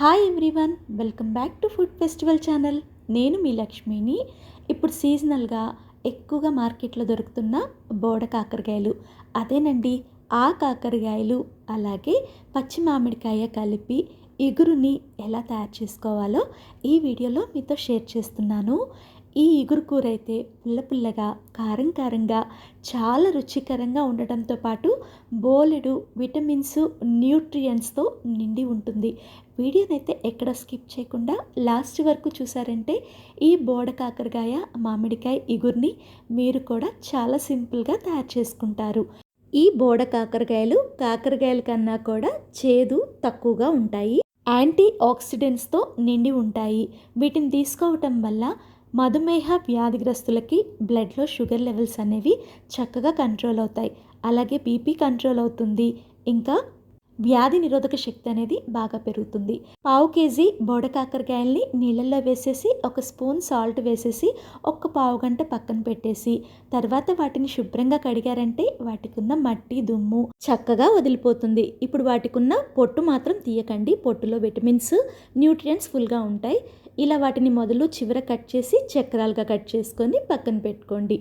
Hi everyone, welcome back to food festival channel. నేను మీ లక్ష్మిని. ఇప్పుడు సీజనల్గా ఎక్కువగా మార్కెట్లో దొరుకుతున్న బోడ కాకరకాయలు, అదేనండి ఆ కాకరకాయలు అలాగే పచ్చి మామిడికాయ కలిపి ఇగురుని ఎలా తయారు చేసుకోవాలో ఈ వీడియోలో మీతో షేర్ చేస్తున్నాను. ఈ ఇగురు కూర అయితే పుల్ల పుల్లగా, కారం కారంగా, చాలా రుచికరంగా ఉండటంతో పాటు బోలెడు విటమిన్స్, న్యూట్రియంట్స్తో నిండి ఉంటుంది. వీడియోనైతే ఎక్కడ స్కిప్ చేయకుండా లాస్ట్ వరకు చూసారంటే ఈ బోడ కాకరకాయ మామిడికాయ ఇగురిని మీరు కూడా చాలా సింపుల్గా తయారు చేసుకుంటారు. ఈ బోడ కాకరకాయలు కాకరకాయల కన్నా కూడా చేదు తక్కువగా ఉంటాయి, యాంటీ ఆక్సిడెంట్స్తో నిండి ఉంటాయి. వీటిని తీసుకోవటం వల్ల మధుమేహ వ్యాధిగ్రస్తులకి బ్లడ్లో షుగర్ లెవెల్స్ అనేవి చక్కగా కంట్రోల్ అవుతాయి. అలాగే బీపీ కంట్రోల్ అవుతుంది. ఇంకా వ్యాధి నిరోధక శక్తి అనేది బాగా పెరుగుతుంది. పావు కేజీ బోడ కాకరకాయల్ని నీళ్ళల్లో వేసేసి ఒక స్పూన్ సాల్ట్ వేసేసి ఒక పావు గంట పక్కన పెట్టేసి తర్వాత వాటిని శుభ్రంగా కడిగారంటే వాటికి ఉన్న మట్టి దుమ్ము చక్కగా వదిలిపోతుంది. ఇప్పుడు వాటికి ఉన్న పొట్టు మాత్రం తీయకండి. పొట్టులో విటమిన్స్, న్యూట్రియంట్స్ ఫుల్గా ఉంటాయి. ఇలా వాటిని మొదలు చివర కట్ చేసి చక్రాలుగా కట్ చేసుకొని పక్కన పెట్టుకోండి.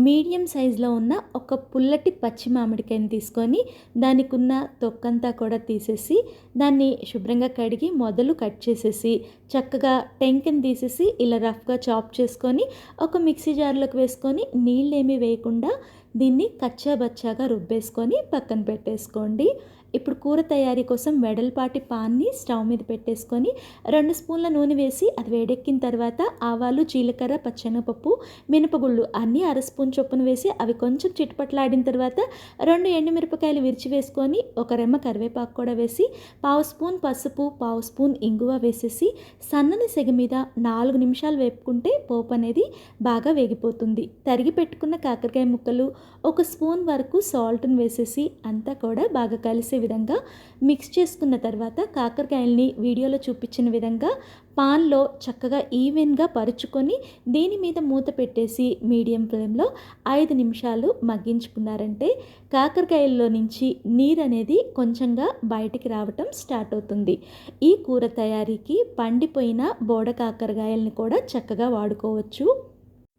మీడియం సైజులో ఉన్న ఒక పుల్లటి పచ్చి మామిడికాయని తీసుకొని దానికి ఉన్న తొక్కంతా కూడా తీసేసి దాన్ని శుభ్రంగా కడిగి మొదలు కట్ చేసేసి చక్కగా టెంకని తీసేసి ఇలా రఫ్గా చాప్ చేసుకొని ఒక మిక్సీ జార్లోకి వేసుకొని నీళ్ళేమీ వేయకుండా దీన్ని కచ్చాబచ్చాగా రుబ్బేసుకొని పక్కన పెట్టేసుకోండి. ఇప్పుడు కూర తయారీ కోసం వెడల్పాటి పాన్ని స్టవ్ మీద పెట్టేసుకొని 2 స్పూన్ల నూనె వేసి అది వేడెక్కిన తర్వాత ఆవాలు, జీలకర్ర, పచ్చెనగపప్పు, మినపగుళ్ళు అన్నీ 1/2 స్పూన్ చొప్పున వేసి అవి కొంచెం చిటపట్లాడిన తర్వాత 2 ఎండుమిరపకాయలు విరిచి వేసుకొని ఒక రెమ్మ కరివేపాకు కూడా వేసి పావు స్పూన్ పసుపు, పావు స్పూన్ ఇంగువ వేసేసి సన్నని సెగ మీద 4 నిమిషాలు వేపుకుంటే పోపు అనేది బాగా వేగిపోతుంది. తరిగి పెట్టుకున్న కాకరకాయ ముక్కలు, ఒక స్పూన్ వరకు సాల్ట్ని వేసేసి అంతా కూడా బాగా కలిసే విధంగా మిక్స్ చేసుకున్న తర్వాత కాకరకాయల్ని వీడియోలో చూపించిన విధంగా పాన్లో చక్కగా ఈవెన్గా పరుచుకొని దీని మీద మూత పెట్టేసి మీడియం ఫ్లేమ్లో 5 నిమిషాలు మగ్గించుకున్నారంటే కాకరకాయల్లో నుంచి నీరు అనేది కొంచెంగా బయటికి రావటం స్టార్ట్ అవుతుంది. ఈ కూర తయారీకి పండిపోయిన బోడ కాకరకాయల్ని కూడా చక్కగా వాడుకోవచ్చు.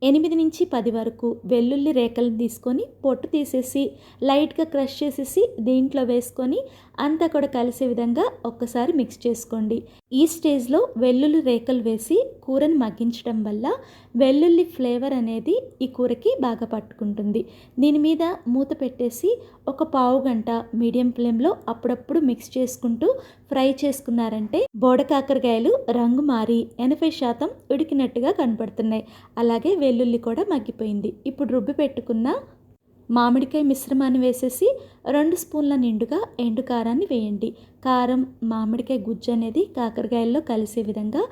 8 నుంచి 10 వరకు వెల్లుల్లి రేకలను తీసుకొని పొట్టు తీసేసి లైట్గా క్రష్ చేసేసి దీంట్లో వేసుకొని అంతా కూడా కలిసే విధంగా ఒక్కసారి మిక్స్ చేసుకోండి. ఈ స్టేజ్లో వెల్లుల్లి రేకలు వేసి కూరని మగ్గించడం వల్ల వెల్లుల్లి ఫ్లేవర్ అనేది ఈ కూరకి బాగా పట్టుకుంటుంది. దీని మీద మూత పెట్టేసి ఒక పావు గంట మీడియం ఫ్లేమ్లో అప్పుడప్పుడు మిక్స్ చేసుకుంటూ ఫ్రై చేసుకున్నారంటే బోడ కాకరకాయలు రంగు మారి 80% ఉడికినట్టుగా కనపడుతున్నాయి. అలాగే వెల్లుల్లి కూడా మగ్గిపోయింది. ఇప్పుడు రుబ్బి పెట్టుకున్న మామిడికాయ మిశ్రమాన్ని వేసేసి 2 స్పూన్ల నిండుగా ఎండు కారాన్ని వేయండి. కారం, మామిడికాయ గుజ్జు అనేది కాకరకాయల్లో కలిసే విధంగా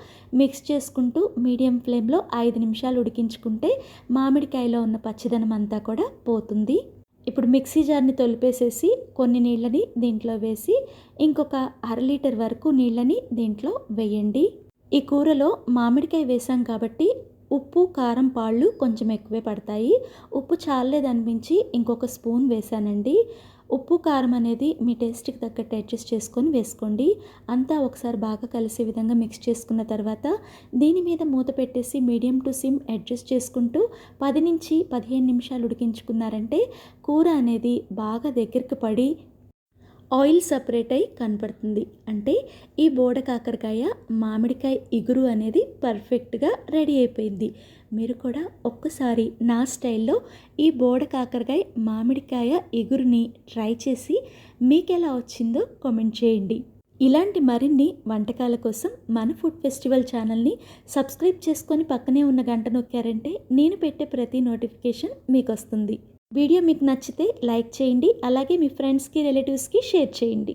మిక్స్ చేసుకుంటూ మీడియం ఫ్లేమ్లో 5 నిమిషాలు ఉడికించుకుంటే మామిడికాయలో ఉన్న పచ్చిదనం అంతా కూడా పోతుంది. ఇప్పుడు మిక్సీ జార్ని తొలిపేసేసి కొన్ని నీళ్ళని దీంట్లో వేసి ఇంకొక 1/2 లీటర్ వరకు నీళ్ళని దీంట్లో వేయండి. ఈ కూరలో మామిడికాయ వేసాం కాబట్టి ఉప్పు, కారం పాళ్ళు కొంచెం ఎక్కువే పడతాయి. ఉప్పు చాలేదనిపించి ఇంకొక స్పూన్ వేసానండి. ఉప్పు, కారం అనేది మీ టేస్ట్కి తగ్గట్టు అడ్జస్ట్ చేసుకొని వేసుకోండి. అంతా ఒకసారి బాగా కలిసే విధంగా మిక్స్ చేసుకున్న తర్వాత దీని మీద మూత పెట్టేసి మీడియం టు సిమ్ అడ్జస్ట్ చేసుకుంటూ 10 నుంచి 15 నిమిషాలు ఉడికించుకున్నారంటే కూర అనేది బాగా దగ్గరికి పడి ఆయిల్ సపరేట్ అయి కనపడుతుంది. అంటే ఈ బోడ కాకరకాయ మామిడికాయ ఇగురు అనేది పర్ఫెక్ట్గా రెడీ అయిపోయింది. మీరు కూడా ఒక్కసారి నా స్టైల్లో ఈ బోడ కాకరకాయ మామిడికాయ ఇగురుని ట్రై చేసి మీకు ఎలా వచ్చిందో కామెంట్ చేయండి. ఇలాంటి మరిన్ని వంటకాల కోసం మన ఫుడ్ ఫెస్టివల్ ఛానల్ని సబ్స్క్రైబ్ చేసుకొని పక్కనే ఉన్న గంట నొక్కారంటే నేను పెట్టే ప్రతి నోటిఫికేషన్ మీకు వస్తుంది. వీడియో మీకు నచ్చితే లైక్ చేయండి. అలాగే మీ ఫ్రెండ్స్కి, రిలేటివ్స్కి షేర్ చేయండి.